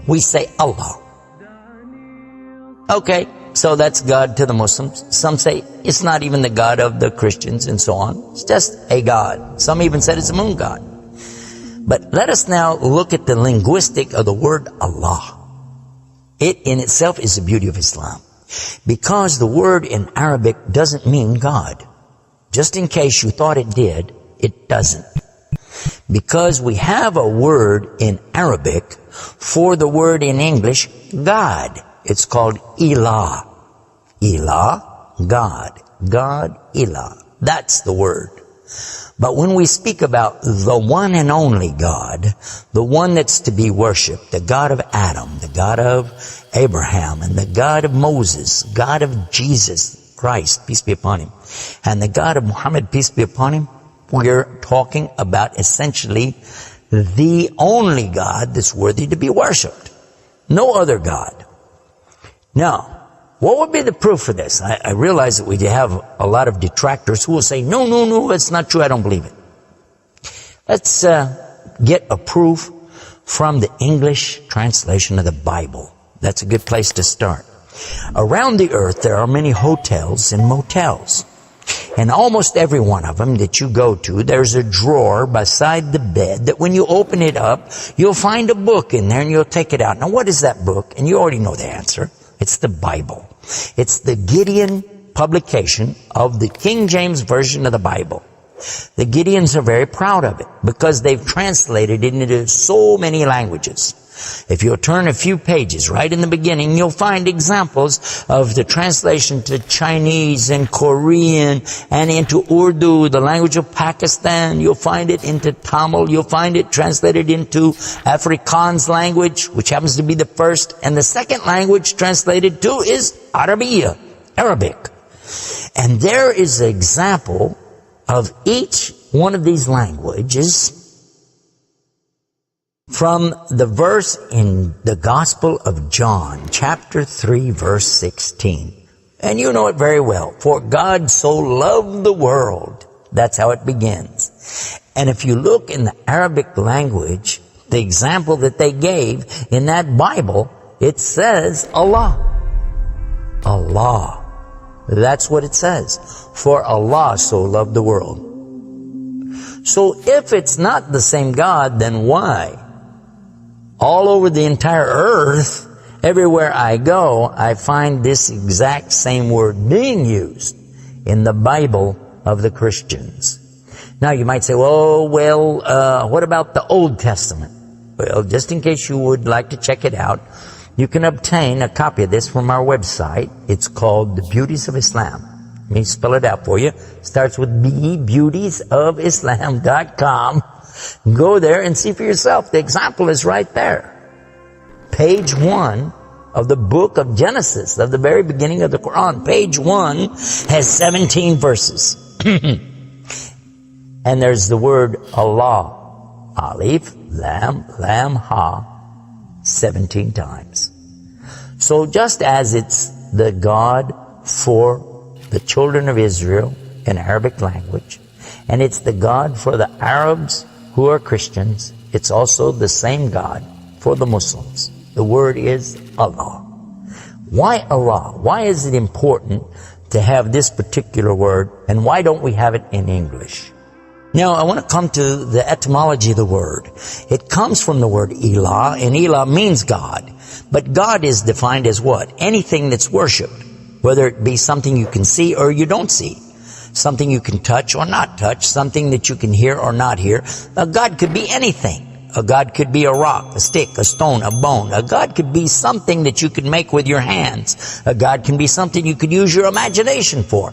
we say Allah. Okay, so that's God to the Muslims. Some say it's not even the God of the Christians and so on. It's just a God. Some even said it's a moon god. But let us now look at the linguistic of the word Allah. It in itself is the beauty of Islam. Because the word in Arabic doesn't mean God. Just in case you thought it did, it doesn't. Because we have a word in Arabic for the word in English, God. It's called Ilah. Ilah, God. God, Ilah. That's the word. But when we speak about the one and only God, the one that's to be worshipped, the God of Adam, the God of Abraham, and the God of Moses, God of Jesus Christ, peace be upon him, and the God of Muhammad, peace be upon him, we're talking about essentially the only God that's worthy to be worshipped. No other God. Now, what would be the proof for this? I realize that we have a lot of detractors who will say, no, it's not true, I don't believe it. Let's get a proof from the English translation of the Bible. That's a good place to start. Around the earth, there are many hotels and motels. And almost every one of them that you go to, there's a drawer beside the bed that when you open it up, you'll find a book in there and you'll take it out. Now, what is that book? And you already know the answer. It's the Bible. It's the Gideon publication of the King James Version of the Bible. The Gideons are very proud of it because they've translated it into so many languages. If you'll turn a few pages right in the beginning, you'll find examples of the translation to Chinese and Korean and into Urdu, the language of Pakistan. You'll find it into Tamil. You'll find it translated into Afrikaans language, which happens to be the first. And the second language translated to is Arabiya, Arabic. And there is an example of each one of these languages from the verse in the Gospel of John, chapter 3, verse 16. And you know it very well. For God so loved the world. That's how it begins. And if you look in the Arabic language, the example that they gave in that Bible, it says Allah. Allah. That's what it says. For Allah so loved the world. So if it's not the same God, then why? All over the entire earth, everywhere I go, I find this exact same word being used in the Bible of the Christians. Now you might say, what about the Old Testament? Well, just in case you would like to check it out, you can obtain a copy of this from our website. It's called The Beauties of Islam. Let me spell it out for you. It starts with B, beautiesofislam.com. Go there and see for yourself. The example is right there. Page 1 of the book of Genesis, of the very beginning of the Quran. Page 1 has 17 verses. And there's the word Allah. Alif, Lam, Lam, Ha, 17 times. So just as it's the God for the children of Israel in Arabic language, and it's the God for the Arabs who are Christians, it's also the same God for the Muslims. The word is Allah. Why Allah? Why is it important to have this particular word, and why don't we have it in English? Now, I want to come to the etymology of the word. It comes from the word Ilah, and Ilah means God. But God is defined as what? Anything that's worshipped, whether it be something you can see or you don't see. Something you can touch or not touch, something that you can hear or not hear. A God could be anything. A God could be a rock, a stick, a stone, a bone. A God could be something that you can make with your hands. A God can be something you could use your imagination for.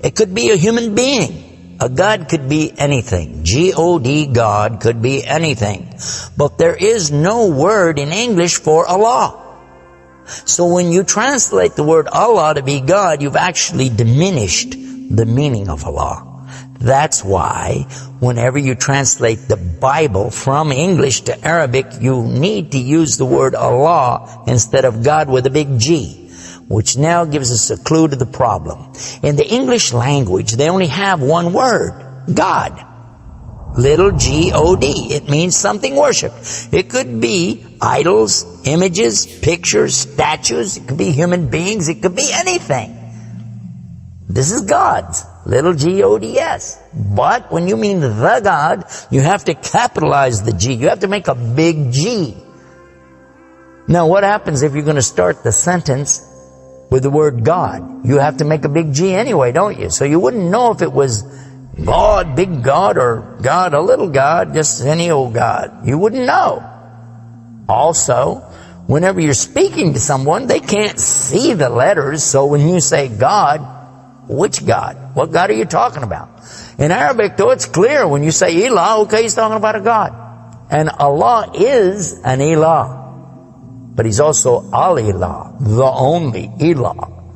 It could be a human being. A God could be anything. G-O-D, God could be anything. But there is no word in English for Allah. So when you translate the word Allah to be God, you've actually diminished the meaning of Allah. That's why whenever you translate the Bible from English to Arabic, you need to use the word Allah instead of God with a big G, which now gives us a clue to the problem. In the English language, they only have one word, God. little G-O-D. It means something worshipped. It could be idols, images, pictures, statues. It could be human beings. It could be anything. This is God's, little G-O-D-S. But when you mean the God, you have to capitalize the G. You have to make a big G. Now, what happens if you're going to start the sentence with the word God? You have to make a big G anyway, don't you? So you wouldn't know if it was God, big God, or God, a little God, just any old God. You wouldn't know. Also, whenever you're speaking to someone, they can't see the letters. So when you say God, which God? What God are you talking about? In Arabic, though, it's clear. When you say Ilah, okay, he's talking about a God. And Allah is an Ilah. But he's also Al-Ilah, the only Ilah.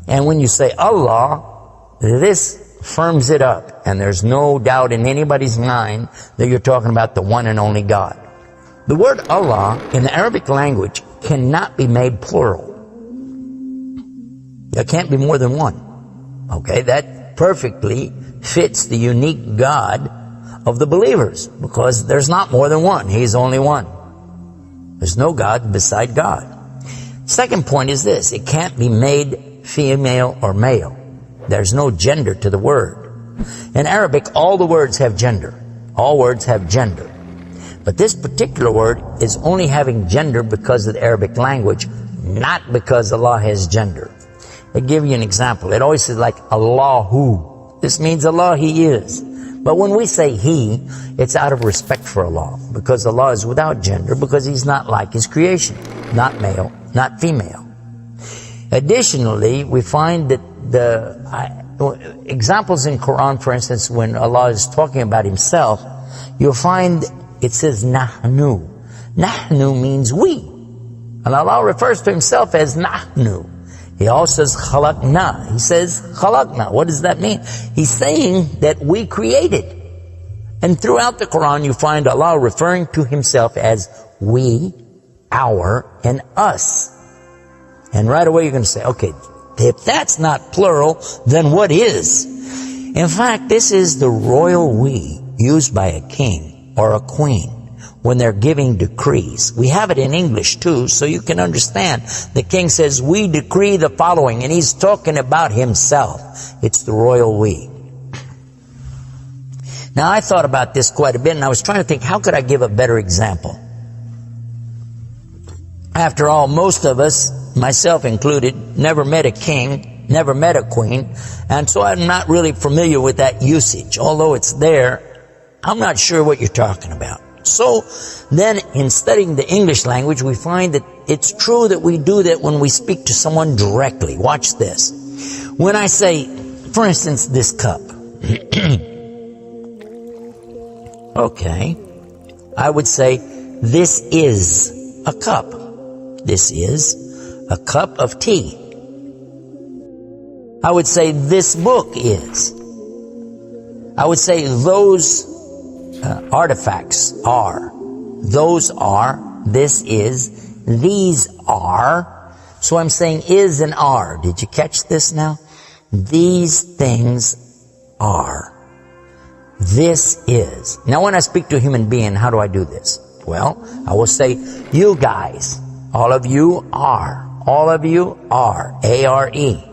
And when you say Allah, this firms it up. And there's no doubt in anybody's mind that you're talking about the one and only God. The word Allah in the Arabic language cannot be made plural. There can't be more than one. Okay, that perfectly fits the unique God of the believers, because there's not more than one. He's only one. There's no God beside God. Second point is this: it can't be made female or male. There's no gender to the word. In Arabic, all the words have gender. All words have gender. But this particular word is only having gender because of the Arabic language, not because Allah has gender. I'll give you an example. It always says like Allahu. This means Allah, He is. But when we say He, it's out of respect for Allah, because Allah is without gender, because He's not like His creation. Not male, not female. Additionally, we find that the examples in Quran, for instance, when Allah is talking about Himself, you'll find it says Nahnu. Nahnu means we. And Allah refers to Himself as Nahnu. He also says khalaqna. He says khalaqna. What does that mean? He's saying that we created. And throughout the Quran you find Allah referring to Himself as we, our, and us. And right away you're going to say, okay, if that's not plural, then what is? In fact, this is the royal we used by a king or a queen when they're giving decrees. We have it in English too, so you can understand. The king says, we decree the following, and he's talking about himself. It's the royal we. Now, I thought about this quite a bit, and I was trying to think, how could I give a better example? After all, most of us, myself included, never met a king, never met a queen, and so I'm not really familiar with that usage. Although it's there, I'm not sure what you're talking about. So then in studying the English language, we find that it's true that we do that when we speak to someone directly. Watch this. When I say, for instance, this cup. Okay. I would say, this is a cup. This is a cup of tea. I would say, this book is. I would say, those artifacts are. Those are. This is. These are. So I'm saying is and are. Did you catch this now? These things are. This is. Now when I speak to a human being, how do I do this? Well, I will say, you guys. All of you are. All of you are. A-R-E.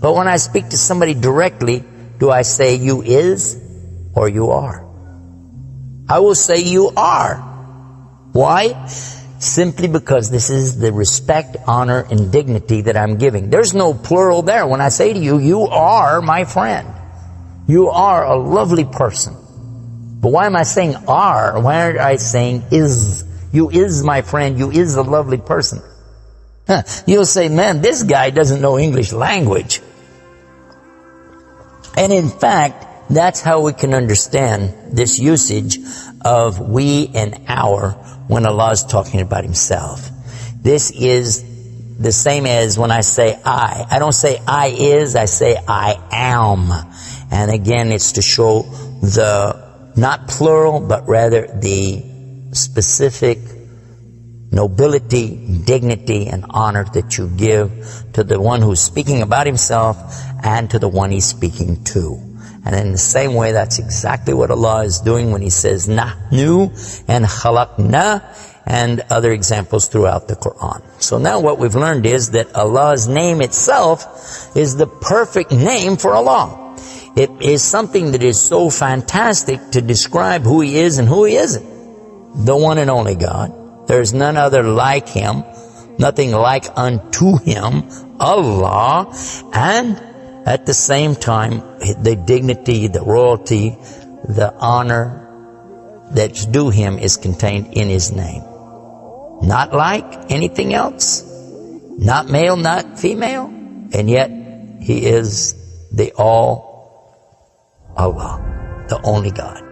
But when I speak to somebody directly, do I say you is or you are? I will say you are. Why? Simply because this is the respect, honor, and dignity that I'm giving. There's no plural there. When I say to you, you are my friend. You are a lovely person. But why am I saying are? Why aren't I saying is? You is my friend. You is a lovely person. You'll say, man, this guy doesn't know English language. And in fact, that's how we can understand this usage of we and our when Allah is talking about Himself. This is the same as when I say I. I don't say I is, I say I am. And again, it's to show the, not plural, but rather the specific nobility, dignity, and honor that you give to the one who's speaking about himself and to the one he's speaking to. And in the same way, that's exactly what Allah is doing when He says nahnu and khalaqna and other examples throughout the Quran. So now what we've learned is that Allah's name itself is the perfect name for Allah. It is something that is so fantastic to describe who He is and who He isn't. The one and only God. There is none other like Him, nothing like unto Him, Allah, and at the same time, the dignity, the royalty, the honor that's due Him is contained in His name. Not like anything else, not male, not female, and yet He is the all Allah, the only God.